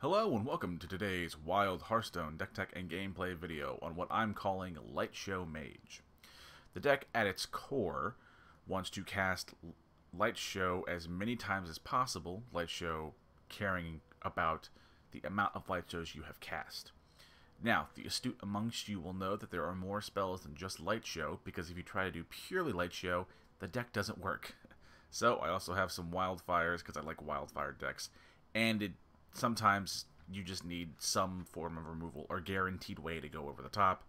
Hello and welcome to today's wild Hearthstone deck tech and gameplay video on what I'm calling Lightshow Mage. The deck at its core wants to cast Lightshow as many times as possible, Lightshow caring about the amount of Lightshows you have cast. Now, the astute amongst you will know that there are more spells than just Lightshow, because if you try to do purely Lightshow, the deck doesn't work. So, I also have some wildfires, because I like wildfire decks, and sometimes you just need some form of removal or guaranteed way to go over the top,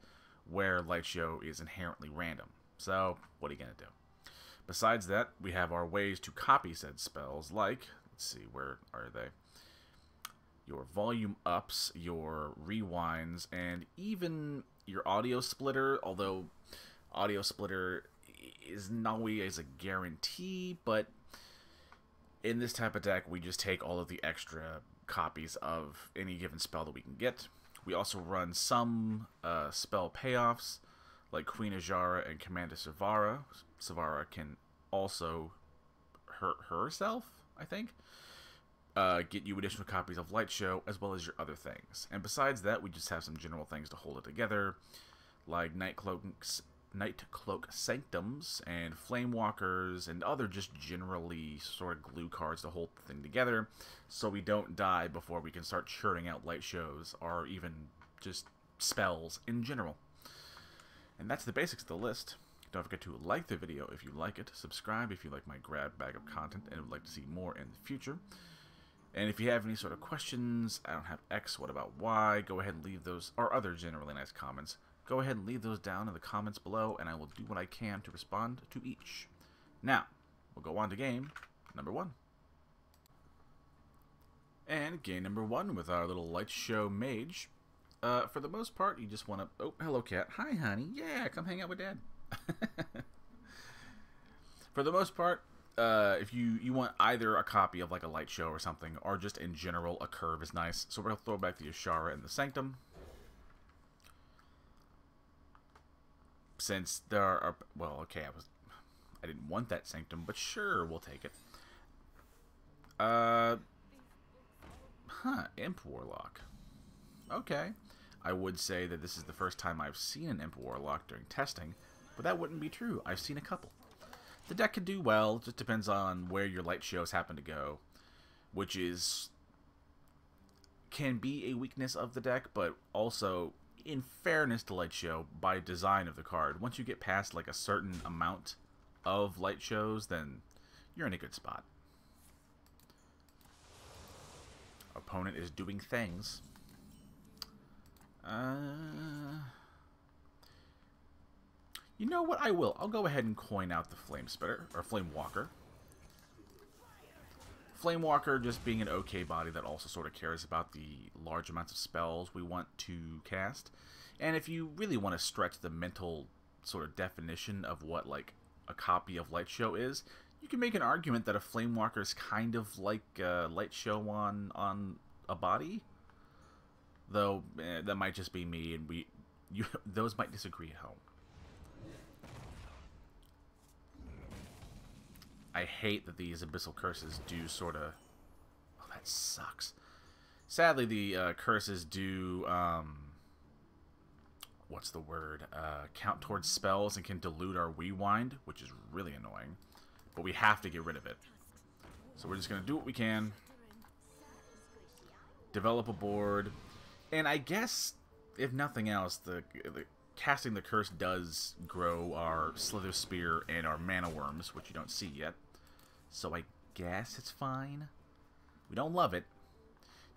where Lightshow is inherently random. So, what are you going to do? Besides that, we have our ways to copy said spells, like, let's see, where are they? Your volume ups, your rewinds, and even your audio splitter, although audio splitter is not always a guarantee, but in this type of deck, we just take all of the extra copies of any given spell that we can get. We also run some spell payoffs, like Queen Ajara and Commander Savara. Savara can also hurt herself, I think. Get you additional copies of Lightshow, as well as your other things. And besides that, we just have some general things to hold it together, like Nightcloak Sanctums and Flamewalkers and other just generally sort of glue cards to hold the thing together, so we don't die before we can start churning out Lightshows or even just spells in general. And that's the basics of the list. Don't forget to like the video if you like it, subscribe if you like my grab bag of content and would like to see more in the future. And if you have any sort of questions, I don't have X, what about Y, go ahead and leave those, or other generally nice comments. Go ahead and leave those down in the comments below, and I will do what I can to respond to each. Now, we'll go on to game number 1. And game number 1 with our little Lightshow Mage. For the most part, you just want to... Oh, hello, cat. Hi, honey. Yeah, come hang out with Dad. For the most part, if you want either a copy of like a Lightshow or something, or just in general, a curve is nice. So we're going to throw back the Ashara and the Sanctum. Since there are, well, okay, I didn't want that Sanctum, but sure, we'll take it. Imp Warlock. Okay. I would say that this is the first time I've seen an Imp Warlock during testing, but that wouldn't be true. I've seen a couple. The deck can do well, just depends on where your Lightshows happen to go, which can be a weakness of the deck, but also, in fairness to Lightshow, by design of the card, once you get past like a certain amount of Lightshows, then you're in a good spot. Opponent is doing things. You know what? I'll go ahead and coin out the Flame Spitter, or Flamewalker. Flamewalker just being an okay body that also sort of cares about the large amounts of spells we want to cast. And if you really want to stretch the mental sort of definition of what like a copy of Lightshow is, you can make an argument that a Flamewalker is kind of like Lightshow on a body. Though that might just be me, and those might disagree at home. I hate that these Abyssal Curses do sort of... Oh, that sucks. Sadly, the curses do... what's the word? Count towards spells and can dilute our rewind, which is really annoying. But we have to get rid of it. So we're just going to do what we can. Develop a board. And I guess, if nothing else, casting the curse does grow our Slither Spear and our Mana Worms, which you don't see yet. So I guess it's fine. We don't love it.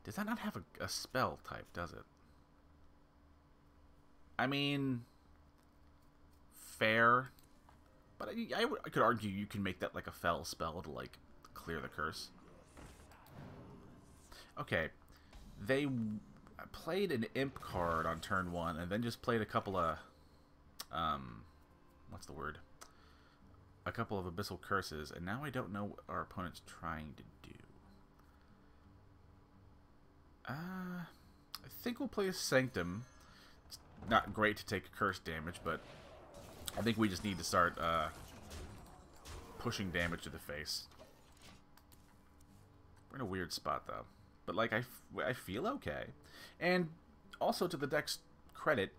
Does that not have a spell type, does it? I mean, fair. But I could argue you can make that like a fell spell to like clear the curse. Okay. They played an Imp card on turn 1 and then just played a couple of... what's the word? A couple of Abyssal Curses, and now I don't know what our opponent's trying to do. I think we'll play a Sanctum. It's not great to take curse damage, but I think we just need to start pushing damage to the face. We're in a weird spot, though. but like I feel okay. And also, to the deck's credit,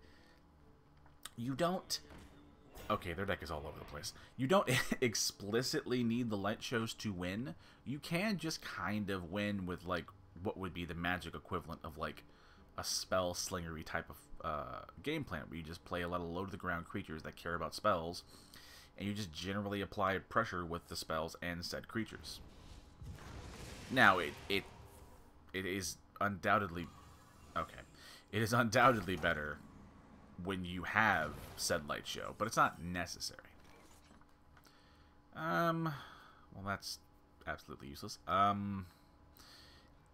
you don't... Okay, their deck is all over the place. You don't explicitly need the light shows to win. You can just kind of win with, like, what would be the Magic equivalent of, like, a spell slingery type of game plan, where you just play a lot of low-to-the-ground creatures that care about spells, and you just generally apply pressure with the spells and said creatures. Now, it is undoubtedly... Okay. It is undoubtedly better when you have said light show, but it's not necessary. Well, that's absolutely useless.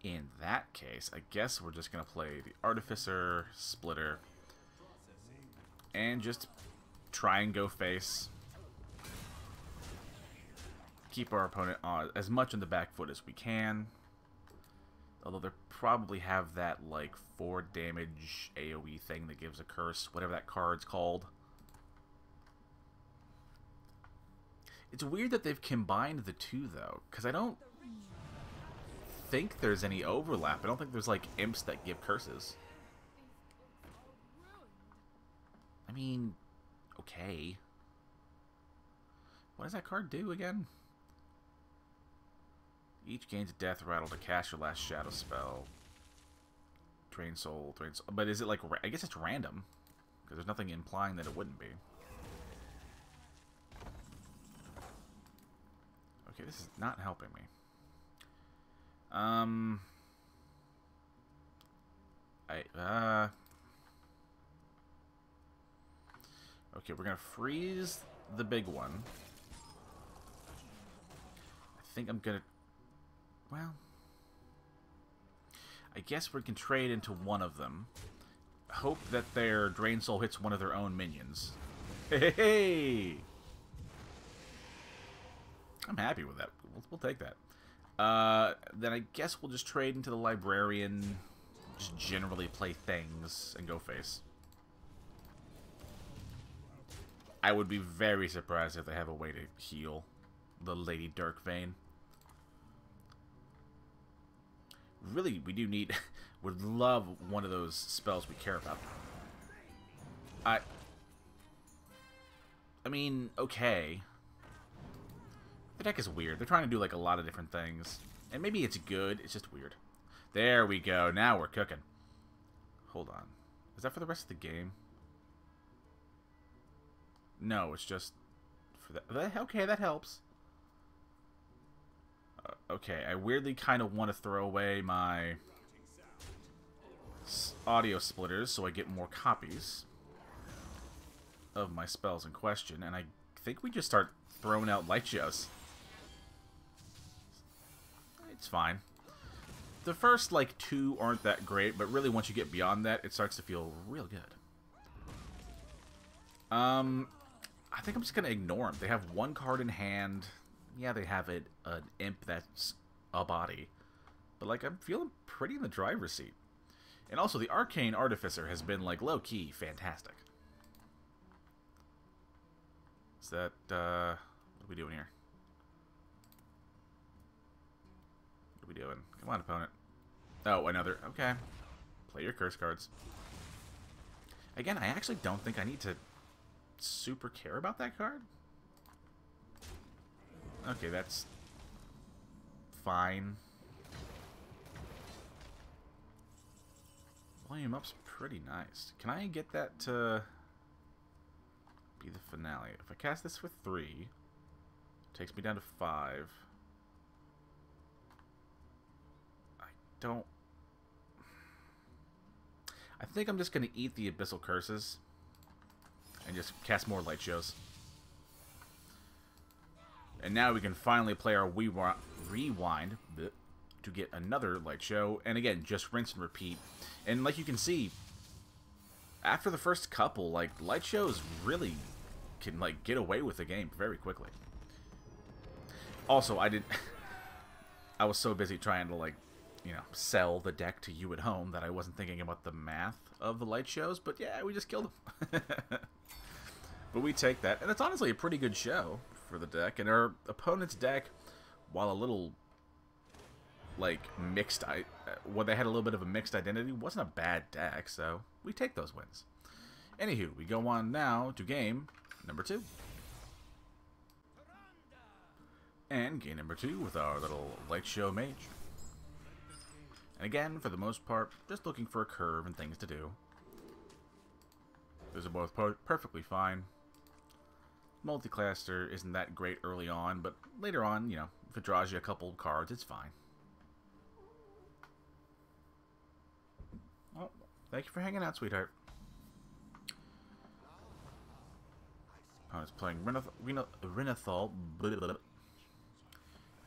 In that case, I guess we're just gonna play the Artificer, Splitter, and just try and go face. Keep our opponent on as much on the back foot as we can. Although they probably have that, like, 4 damage AoE thing that gives a curse, whatever that card's called. It's weird that they've combined the two, though, because I don't think there's any overlap. I don't think there's, like, imps that give curses. I mean, okay. What does that card do again? Each gains a death rattle to cast your last shadow spell. Drain soul, drain soul. But is it like... I guess it's random. Because there's nothing implying that it wouldn't be. Okay, this is not helping me. Okay, we're gonna freeze the big one. I think I'm gonna... Well, I guess we can trade into one of them. Hope that their Drain Soul hits one of their own minions. Hey! I'm happy with that. We'll take that. Then I guess we'll just trade into the Librarian, just generally play things, and go face. I would be very surprised if they have a way to heal the Lady Dirkvane. Really, we do need... would love one of those spells we care about. I mean, okay. The deck is weird. They're trying to do, like, a lot of different things. And maybe it's good. It's just weird. There we go. Now we're cooking. Hold on. Is that for the rest of the game? No, it's just... for that. Okay, that helps. Okay, I weirdly kind of want to throw away my audio splitters so I get more copies of my spells in question, and I think we just start throwing out light shows. It's fine. The first, like, 2 aren't that great, but really once you get beyond that, it starts to feel real good. I think I'm just going to ignore them. They have 1 card in hand. Yeah, they have an imp that's a body. But, like, I'm feeling pretty in the driver's seat. And also, the Arcane Artificer has been, like, low-key fantastic. Is that, what are we doing here? What are we doing? Come on, opponent. Oh, another, okay. Play your curse cards. Again, I actually don't think I need to super care about that card. Okay, that's fine. Volume up's pretty nice. Can I get that to be the finale? If I cast this for 3, it takes me down to 5. I don't... I think I'm just going to eat the Abyssal Curses and just cast more light shows. And now we can finally play our rewind to get another light show. And again, just rinse and repeat. And like you can see, after the first couple, like, light shows really can, like, get away with the game very quickly. Also, I was so busy trying to, like, you know, sell the deck to you at home that I wasn't thinking about the math of the light shows. But yeah, we just killed them. But we take that. And it's honestly a pretty good show for the deck. And our opponent's deck, while a little like mixed, well, they had a little bit of a mixed identity. It wasn't a bad deck, so we take those wins. Anywho, we go on now to game number 2. And game number 2 with our little Lightshow Mage. And again, for the most part, just looking for a curve and things to do. Those are both perfectly fine. Multiclaster isn't that great early on, but later on, you know, if it draws you a couple of cards, it's fine. Oh, thank you for hanging out, sweetheart. Opponent's playing Renathal.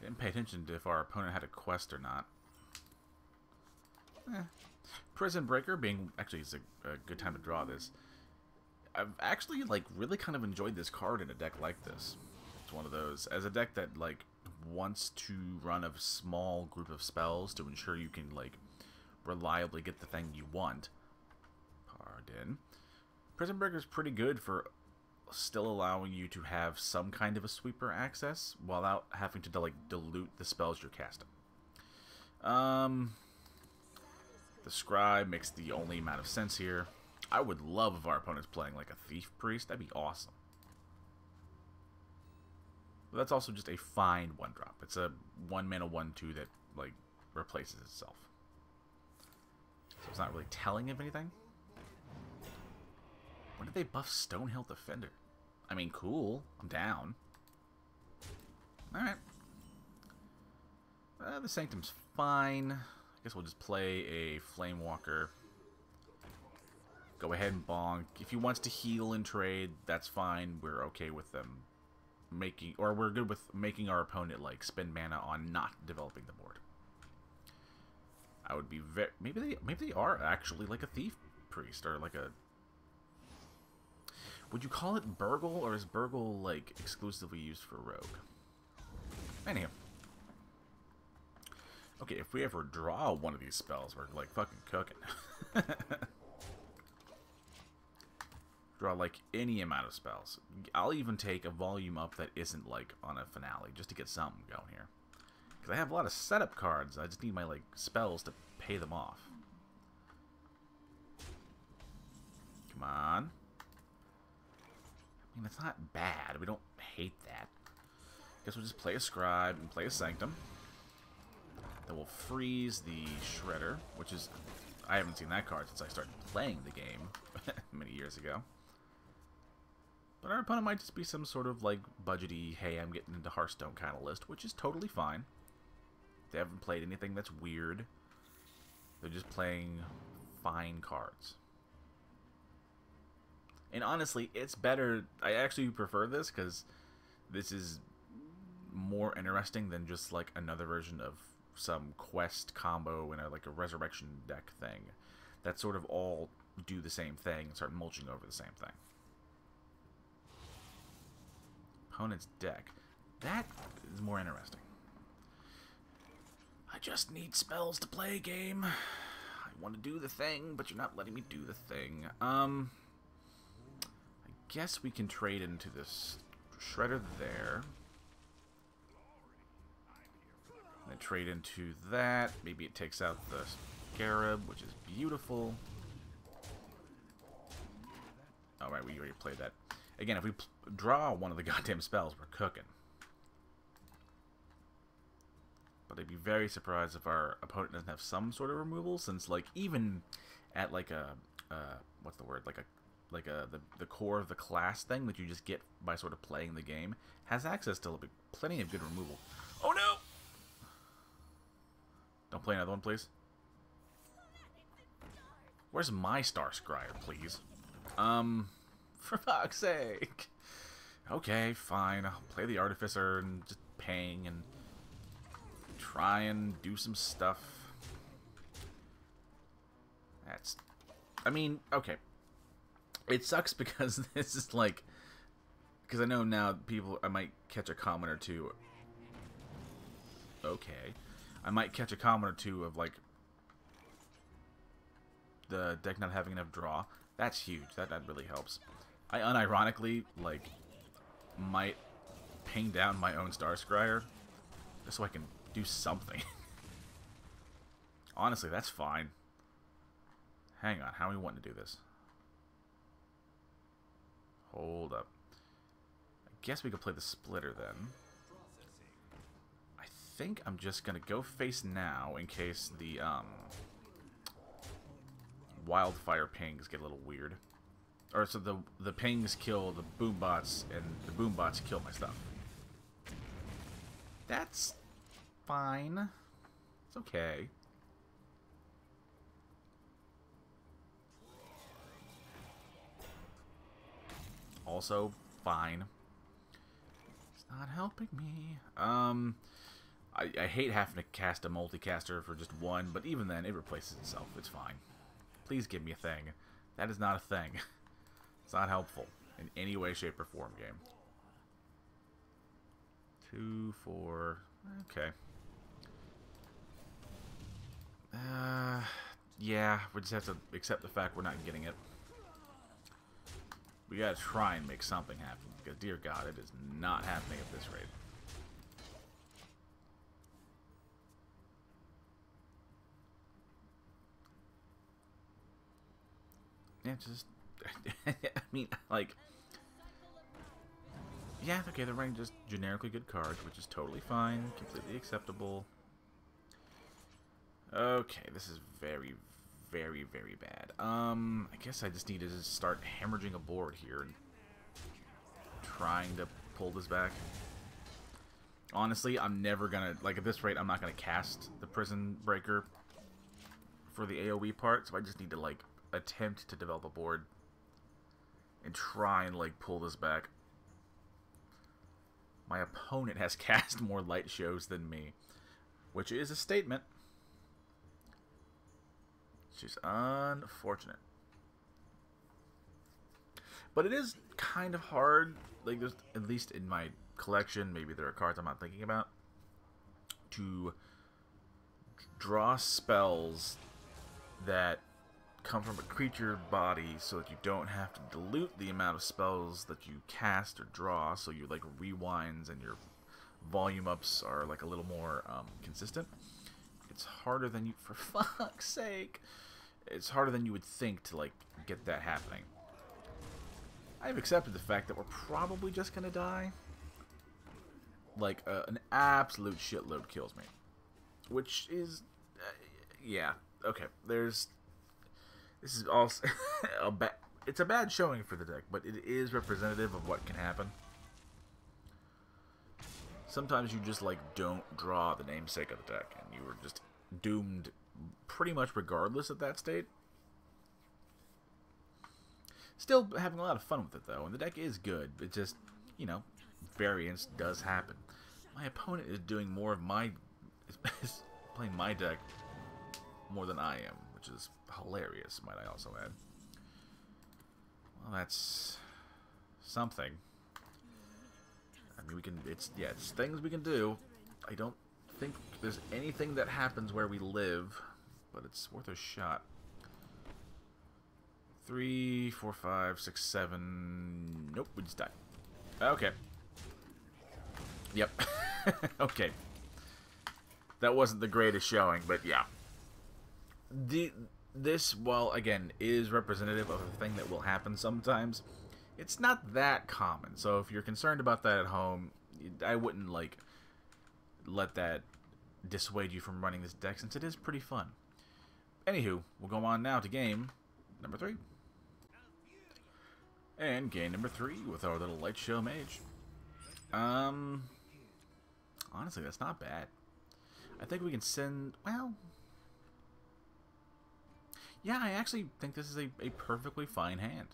Didn't pay attention to if our opponent had a quest or not. Prison Breaker being... Actually, it's a good time to draw this. I've actually, like, really kind of enjoyed this card in a deck like this. It's one of those... As a deck that, like, wants to run a small group of spells to ensure you can, like, reliably get the thing you want. Pardon. Prison Breaker is pretty good for still allowing you to have some kind of a sweeper access without having to, like, dilute the spells you're casting. The Scribe makes the only amount of sense here. I would love if our opponent's playing like a Thief Priest. That'd be awesome. But that's also just a fine 1-drop. It's a 1-mana 1/2 that, like, replaces itself. So it's not really telling of anything. When did they buff Stonehill Defender? I mean, cool. I'm down. Alright. The Sanctum's fine. I guess we'll just play a Flamewalker. Go ahead and bonk. If he wants to heal and trade, that's fine. We're okay with them making... Or we're good with making our opponent, like, spend mana on not developing the board. I would be very... Maybe they are actually like a Thief Priest, or like a... Would you call it Burgle, or is Burgle, like, exclusively used for Rogue? Anyhow. Okay, if we ever draw one of these spells, we're, like, fucking cooking. Draw, like, any amount of spells. I'll even take a volume up that isn't, like, on a finale, just to get something going here. Because I have a lot of setup cards. I just need my, like, spells to pay them off. Come on. I mean, it's not bad. We don't hate that. Guess we'll just play a Scribe and play a Sanctum. Then we'll freeze the Shredder, which is... I haven't seen that card since I started playing the game many years ago. But our opponent might just be some sort of, like, budgety, hey, I'm getting into Hearthstone kind of list, which is totally fine. They haven't played anything that's weird. They're just playing fine cards. And honestly, it's better... I actually prefer this, because this is more interesting than just, like, another version of some quest combo in a, like, a resurrection deck thing. That sort of all do the same thing and start mulching over the same thing. Opponent's deck. That is more interesting. I just need spells to play a game. I want to do the thing, but you're not letting me do the thing. I guess we can trade into this Shredder there. And then trade into that. Maybe it takes out the Scarab, which is beautiful. Alright, we already played that. Again, if we draw one of the goddamn spells, we're cooking. But I'd be very surprised if our opponent doesn't have some sort of removal, since, like, even at, like, a... what's the word? The core of the class thing that you just get by sort of playing the game has access to plenty of good removal. Oh no! Don't play another one, please. Where's my Star Scryer, please? For fuck's sake. Okay, fine. I'll play the Artificer and just ping and try and do some stuff. That's... I mean, okay. It sucks because this is like... Because I know now people... I might catch a comment or two. Okay. I might catch a comment or two of, like, the deck not having enough draw. That's huge. That really helps. I unironically, like, might ping down my own Star Scryer just so I can do something. Honestly, that's fine. Hang on, how are we wanting to do this? Hold up. I guess we could play the splitter then. I think I'm just gonna go face now in case the wildfire pings get a little weird. Or so the pings kill the boom bots and the boom bots kill my stuff. That's fine. It's okay. Also fine. It's not helping me. I hate having to cast a multicaster for just one, but even then, it replaces itself. It's fine. Please give me a thing. That is not a thing. It's not helpful in any way, shape, or form, game. 2, 4... Okay. Yeah, we just have to accept the fact we're not getting it. We gotta try and make something happen, because, dear God, it is not happening at this rate. Yeah, just... I mean, like... Yeah, okay, they're running just generically good cards, which is totally fine, completely acceptable. Okay, this is very, very, very bad. I guess I just need to start hemorrhaging a board here and trying to pull this back. Honestly, I'm never gonna, like, at this rate, I'm not gonna cast the Prison Breaker for the AoE part, so I just need to, like, attempt to develop a board and try and, like, pull this back. My opponent has cast more light shows than me, which is a statement. Which is unfortunate. But it is kind of hard, like, there's, at least in my collection, maybe there are cards I'm not thinking about, to draw spells that come from a creature body so that you don't have to dilute the amount of spells that you cast or draw, so your, like, rewinds and your volume ups are, like, a little more consistent. It's harder than you, for fuck's sake, it's harder than you would think to, like, get that happening. I've accepted the fact that we're probably just gonna die. Like, an absolute shitload kills me. Which is, yeah, okay, this is also it's a bad showing for the deck, but it is representative of what can happen. Sometimes you just, like, don't draw the namesake of the deck, and you are just doomed pretty much regardless of that state. Still having a lot of fun with it, though, and the deck is good. It just, you know, variance does happen. My opponent is doing more of my... is playing my deck more than I am, which is hilarious, might I also add. Well, that's something. I mean, we can... it's things we can do. I don't think there's anything that happens where we live, but it's worth a shot. 3, 4, 5, 6, 7... Nope, we just died. Okay. Yep. Okay. That wasn't the greatest showing, but yeah. This, while, again, is representative of a thing that will happen sometimes, it's not that common. So if you're concerned about that at home, I wouldn't, like, let that dissuade you from running this deck, since it is pretty fun. Anywho, we'll go on now to game number 3. And game number 3 with our little Lightshow Mage. Honestly, that's not bad. I think we can send, well... Yeah, I actually think this is a perfectly fine hand.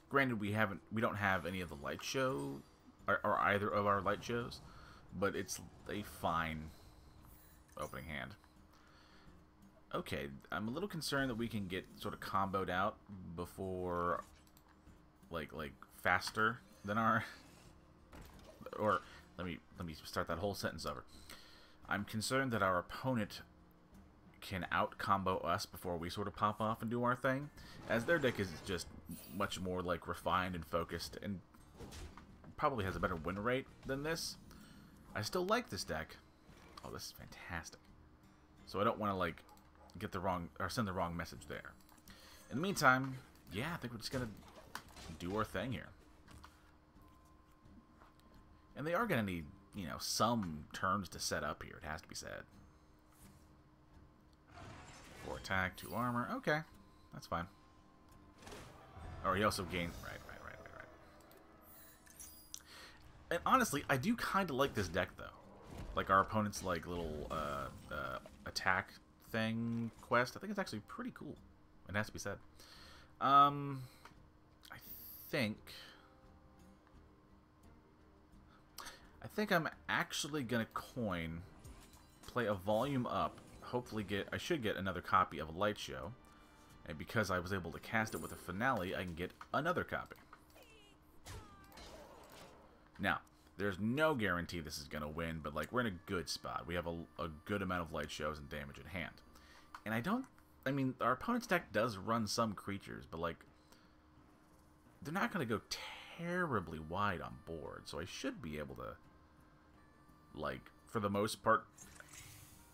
Granted, we don't have any of the light show, or either of our light shows, but it's a fine opening hand. Okay, I'm a little concerned that we can get sort of comboed out before, like faster than our, or let me start that whole sentence over. I'm concerned that our opponent can out-combo us before we sort of pop off and do our thing, as their deck is just much more, like, refined and focused, and probably has a better win rate than this. I still like this deck. Oh, this is fantastic. So I don't want to, like, get the wrong, or send the wrong message there. In the meantime, yeah, I think we're just going to do our thing here. And they are going to need, you know, some turns to set up here, it has to be said. 4 attack, 2 armor. Okay, that's fine. Or he also gains... Right. And honestly, I do kind of like this deck, though. Like, our opponent's, like, little attack thing quest. I think it's actually pretty cool. It has to be said. I think I'm actually going to coin, play a volume up, hopefully I should get another copy of Lightshow. And because I was able to cast it with a finale, I can get another copy. Now, there's no guarantee this is going to win, but, like, we're in a good spot. We have a good amount of light shows and damage at hand. And I mean, our opponent's deck does run some creatures, but, like, they're not going to go terribly wide on board. So I should be able to, like, for the most part,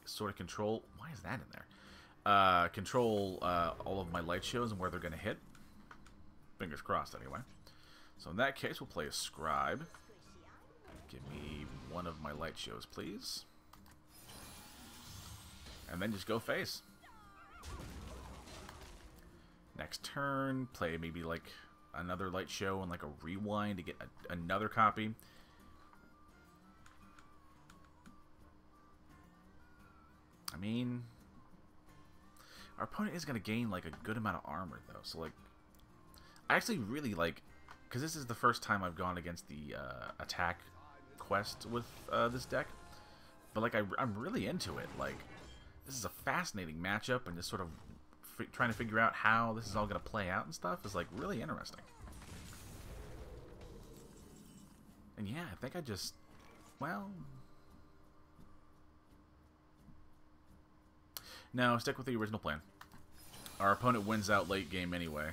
sort of control... Why is that in there? Control all of my light shows and where they're going to hit. Fingers crossed, anyway. So in that case, we'll play a Scribe. Give me one of my light shows, please. And then just go face. Next turn, play maybe like another light show and like a rewind to get another copy. I mean, our opponent is going to gain like a good amount of armor though. So like, I actually really like, because this is the first time I've gone against the attack quest with this deck. But like, I'm really into it. Like, this is a fascinating matchup, and just sort of trying to figure out how this is all going to play out and stuff is like really interesting. And yeah, I think I just, well, no, stick with the original plan. Our opponent wins out late game anyway.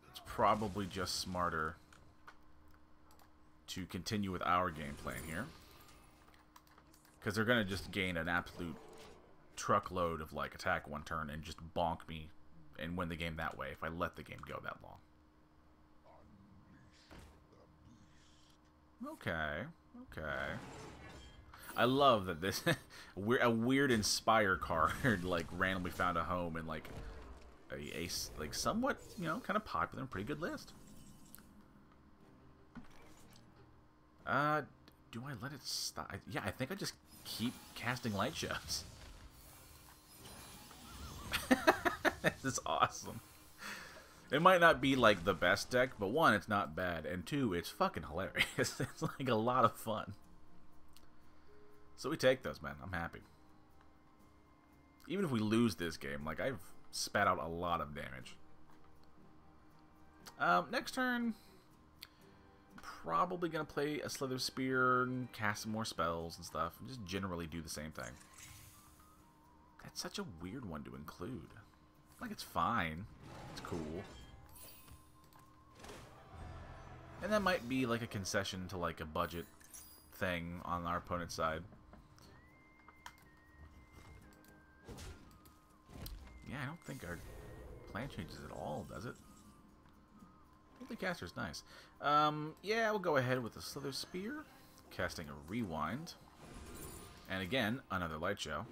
It's probably just smarter to continue with our game plan here, because they're going to just gain an absolute truckload of like attack one turn and just bonk me and win the game that way if I let the game go that long. Okay. I love that this a weird Inspire card like randomly found a home in like a like somewhat, you know, kind of popular and pretty good list. Do I let it stop? Yeah, I think I just keep casting light shows. This is awesome. It might not be like the best deck, but one, it's not bad, and two, it's fucking hilarious. It's like a lot of fun. So we take those, man. I'm happy. Even if we lose this game, like, I've spat out a lot of damage. Next turn, probably gonna play a Slither Spear and cast some more spells and stuff, and just generally do the same thing. That's such a weird one to include. Like, it's fine. It's cool. And that might be like a concession to like a budget thing on our opponent's side. Yeah, I don't think our plan changes at all, does it? The caster's nice. Yeah, we'll go ahead with the Slither Spear, casting a Rewind. And again, another Light Show.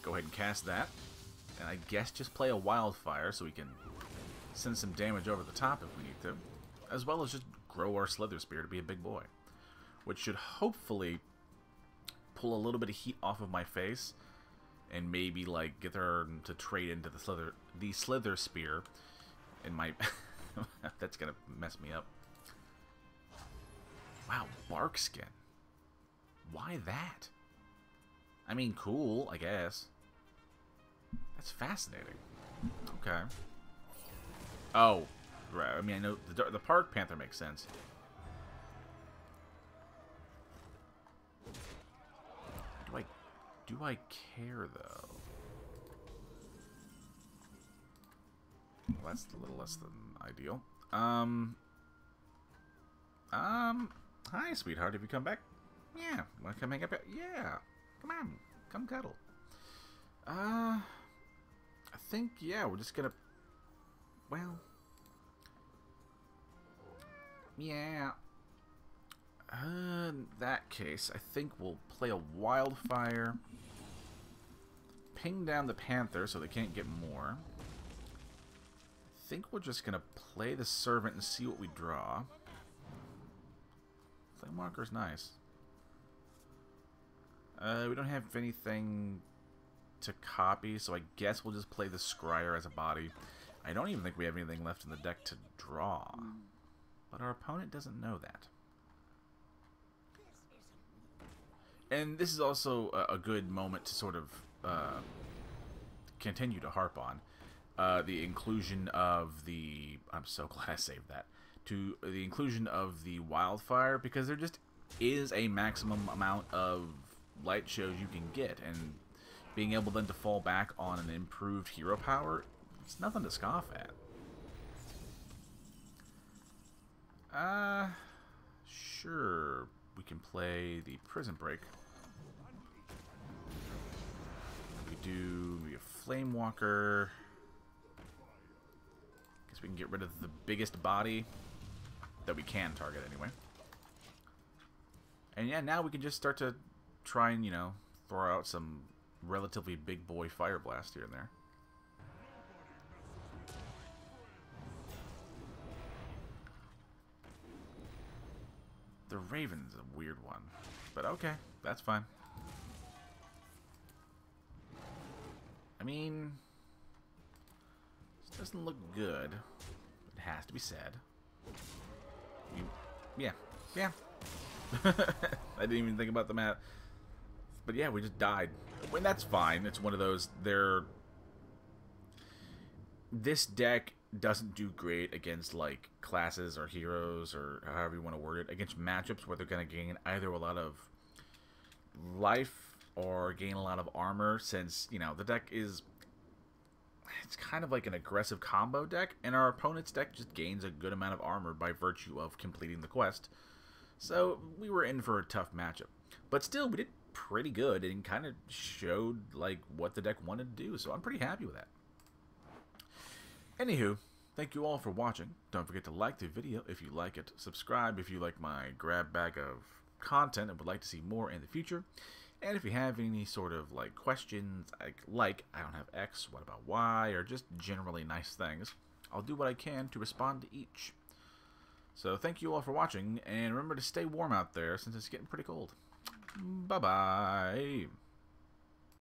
Go ahead and cast that. And I guess just play a Wildfire so we can send some damage over the top if we need to. As well as just grow our Slither Spear to be a big boy. Which should hopefully pull a little bit of heat off of my face. And maybe like get her to trade into the Slither Spear. And my that's gonna mess me up. Wow, Bark Skin. Why that? I mean, cool, I guess. That's fascinating. Okay. Oh, right. I mean, I know the Park Panther makes sense. Do I care though? Well, that's a little less than ideal. Hi, sweetheart. Have you come back? Yeah. Want to come hang up? Yeah. Come Come cuddle. I think, yeah, we're just gonna... Well... Yeah. In that case, I think we'll play a Wildfire. Ping down the Panther so they can't get more. I think we're just gonna play the Servant and see what we draw. Flamewalker's nice. We don't have anything to copy, so I guess we'll just play the Scryer as a body. I don't even think we have anything left in the deck to draw. But our opponent doesn't know that. And this is also a good moment to sort of continue to harp on. The inclusion of the... I'm so glad I saved that. To the inclusion of the Wildfire, because there just is a maximum amount of light shows you can get, and being able then to fall back on an improved hero power, it's nothing to scoff at. Sure, we can play the Prison Break. We do a Flamewalker. Guess we can get rid of the biggest body that we can target anyway. And yeah, now we can just start to try and, you know, throw out some relatively big boy Fire Blast here and there. The Raven's a weird one, but okay, that's fine. I mean, this doesn't look good. It has to be said. Yeah. I didn't even think about the map. But yeah, we just died. When that's fine. It's one of those, this deck doesn't do great against, like, classes or heroes or however you want to word it, against matchups where they're going to gain either a lot of life or gain a lot of armor, since, you know, the deck is... It's kind of like an aggressive combo deck, and our opponent's deck just gains a good amount of armor by virtue of completing the quest. So we were in for a tough matchup. But still, we did pretty good and kind of showed, like, what the deck wanted to do, so I'm pretty happy with that. Anywho, thank you all for watching. Don't forget to like the video if you like it. Subscribe if you like my grab bag of content and would like to see more in the future. And if you have any sort of, like, questions, like I don't have X, what about Y, or just generally nice things, I'll do what I can to respond to each. So thank you all for watching, and remember to stay warm out there since it's getting pretty cold. Bye-bye.